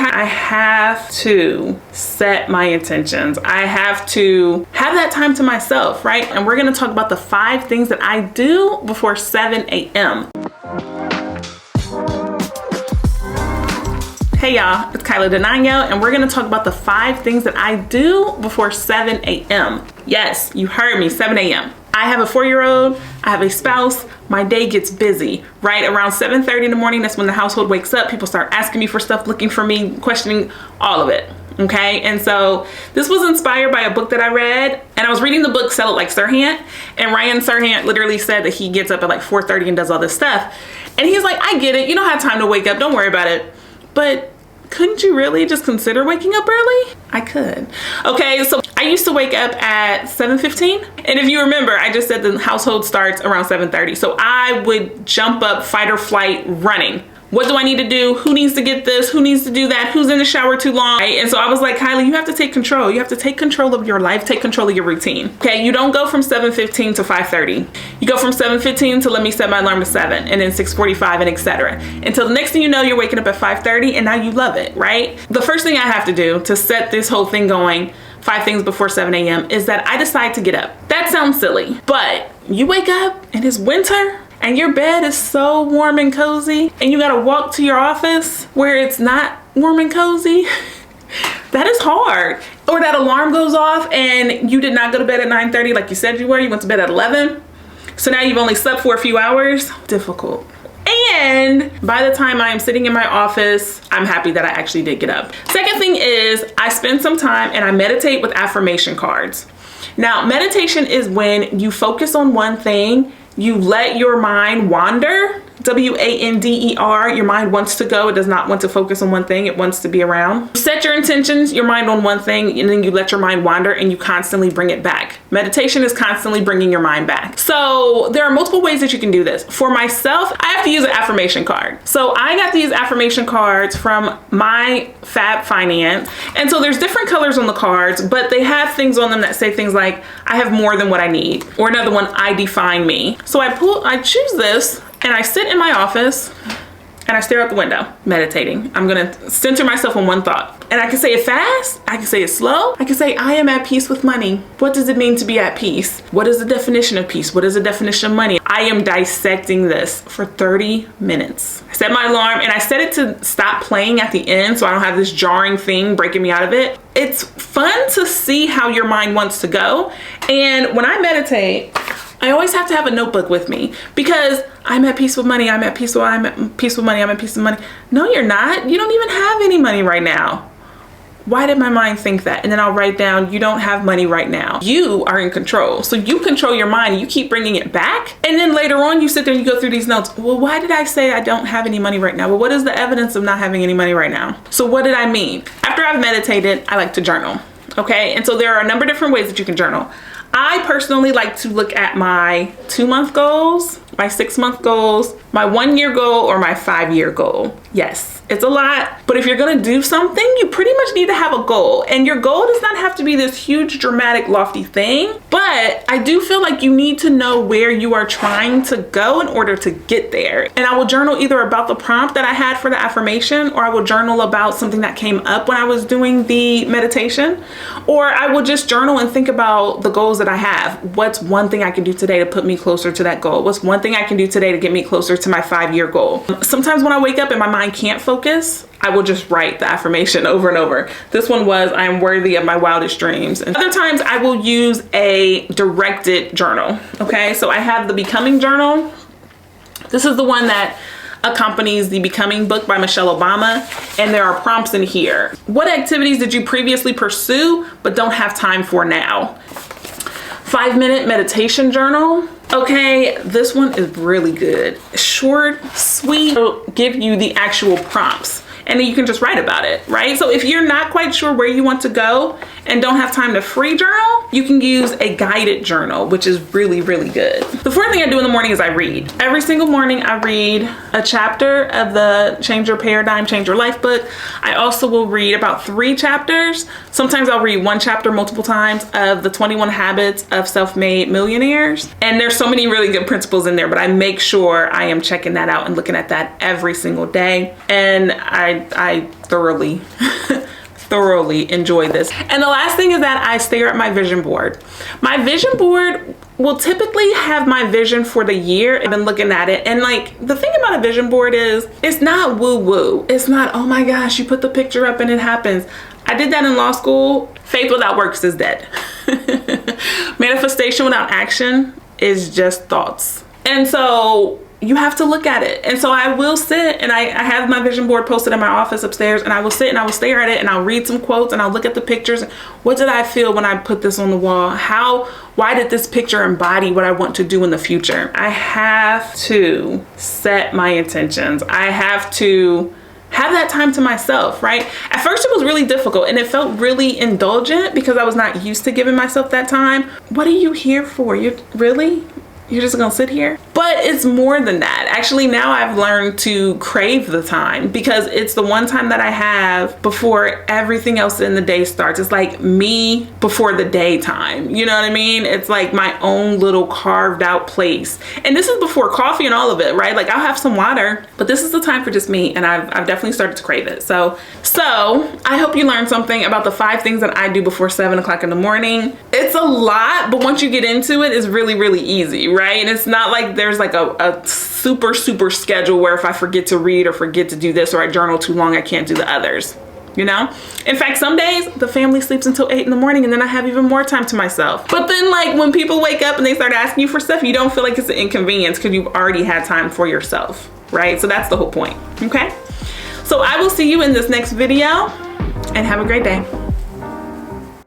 I have to set my intentions. I have to have that time to myself, right? And we're gonna talk about the 5 things that I do before 7 a.m. Hey y'all, it's Kyla Denanyoh, and we're gonna talk about the 5 things that I do before 7 a.m. Yes, you heard me, 7 a.m. I have a 4-year-old, I have a spouse, my day gets busy, right? Around 7:30 in the morning, that's when the household wakes up. People start asking me for stuff, looking for me, questioning all of it, okay? And so this was inspired by a book that I read, and I was reading the book Sell It Like Sirhan, and Ryan Serhant literally said that he gets up at like 4:30 and does all this stuff. And he's like, I get it, you don't have time to wake up, don't worry about it. But couldn't you really just consider waking up early? I could. Okay, so I used to wake up at 7:15. And if you remember, I just said the household starts around 7:30. So I would jump up, fight or flight, running. What do I need to do? Who needs to get this? Who needs to do that? Who's in the shower too long? Right? And so I was like, Kyla, you have to take control. You have to take control of your life, take control of your routine. Okay, you don't go from 7:15 to 5:30. You go from 7:15 to let me set my alarm to 7, and then 6:45 and etc. Until the next thing you know, you're waking up at 5:30 and now you love it, right? The first thing I have to do to set this whole thing going, 5 things before 7 a.m. is that I decide to get up. That sounds silly, but you wake up and it's winter, and your bed is so warm and cozy, and you gotta walk to your office where it's not warm and cozy. That is hard. Or that alarm goes off and you did not go to bed at 9:30 like you said you were. You went to bed at 11. So now you've only slept for a few hours. Difficult. And by the time I am sitting in my office, I'm happy that I actually did get up. Second thing is I spend some time and I meditate with affirmation cards. Now, meditation is when you focus on one thing, you let your mind wander, W-A-N-D-E-R. Your mind wants to go. It does not want to focus on one thing. It wants to be around. Set your intentions, your mind on one thing, and then you let your mind wander and you constantly bring it back. Meditation is constantly bringing your mind back. So there are multiple ways that you can do this. For myself, I have to use an affirmation card. So I got these affirmation cards from my Fab Finance. And so there's different colors on the cards, but they have things on them that say things like, I have more than what I need. Or another one, I define me. So I choose this, and I sit in my office and I stare out the window, meditating. I'm gonna center myself on one thought. And I can say it fast, I can say it slow, I can say I am at peace with money. What does it mean to be at peace? What is the definition of peace? What is the definition of money? I am dissecting this for 30 minutes. I set my alarm and I set it to stop playing at the end so I don't have this jarring thing breaking me out of it. It's fun to see how your mind wants to go. And when I meditate, I always have to have a notebook with me because I'm at peace with money. I'm at peace with money. I'm at peace with money. No, you're not. You don't even have any money right now. Why did my mind think that? And then I'll write down, you don't have money right now. You are in control. So you control your mind and you keep bringing it back. And then later on, you sit there and you go through these notes. Well, why did I say I don't have any money right now? Well, what is the evidence of not having any money right now? So what did I mean? After I've meditated, I like to journal. Okay. And so there are a number of different ways that you can journal. I personally like to look at my 2-month goals, my 6-month goals, my 1-year goal, or my 5-year goal. Yes, it's a lot, but if you're gonna do something, you pretty much need to have a goal. And your goal does not have to be this huge, dramatic, lofty thing, but I do feel like you need to know where you are trying to go in order to get there. And I will journal either about the prompt that I had for the affirmation, or I will journal about something that came up when I was doing the meditation, or I will just journal and think about the goals that I have. What's one thing I can do today to put me closer to that goal? What's one thing I can do today to get me closer to my 5-year goal? Sometimes when I wake up and my mind can't focus, I will just write the affirmation over and over. This one was, I am worthy of my wildest dreams. And other times I will use a directed journal. Okay, so I have the Becoming Journal. This is the one that accompanies the Becoming book by Michelle Obama, and there are prompts in here. What activities did you previously pursue but don't have time for now? 5-minute meditation journal. Okay, this one is really good. Short, sweet, it'll give you the actual prompts. And then you can just write about it, right? So if you're not quite sure where you want to go and don't have time to free journal, you can use a guided journal, which is really, really good. The fourth thing I do in the morning is I read. Every single morning I read a chapter of the Change Your Paradigm, Change Your Life book. I also will read about 3 chapters. Sometimes I'll read 1 chapter multiple times of the 21 Habits of Self-Made Millionaires. And there's so many really good principles in there, but I make sure I am checking that out and looking at that every single day. And I I thoroughly thoroughly enjoy this. And the last thing is that I stare at my vision board. My vision board will typically have my vision for the year. I've been looking at it, and like the thing about a vision board is it's not woo woo. It's not, oh my gosh, you put the picture up and it happens. I did that in law school. Faith without works is dead. Manifestation without action is just thoughts. And so you have to look at it. And so I will sit, and I have my vision board posted in my office upstairs, and I will sit and I will stare at it, and I'll read some quotes, and I'll look at the pictures. What did I feel when I put this on the wall? Why did this picture embody what I want to do in the future? I have to set my intentions. I have to have that time to myself, right? At first it was really difficult, and it felt really indulgent because I was not used to giving myself that time. What are you here for? You're just gonna sit here? But it's more than that. Actually, now I've learned to crave the time because it's the one time that I have before everything else in the day starts. It's like me before the daytime. You know what I mean? It's like my own little carved out place. And this is before coffee and all of it, right? Like I'll have some water, but this is the time for just me, and I've definitely started to crave it. So I hope you learned something about the 5 things that I do before 7 o'clock in the morning. It's a lot, but once you get into it, it's really, really easy, right? And it's not like there's like a super schedule where if I forget to read or forget to do this or I journal too long, I can't do the others, you know? In fact, some days the family sleeps until 8 in the morning, and then I have even more time to myself. But then like when people wake up and they start asking you for stuff, you don't feel like it's an inconvenience because you've already had time for yourself, right? So that's the whole point, okay? So I will see you in this next video, and have a great day.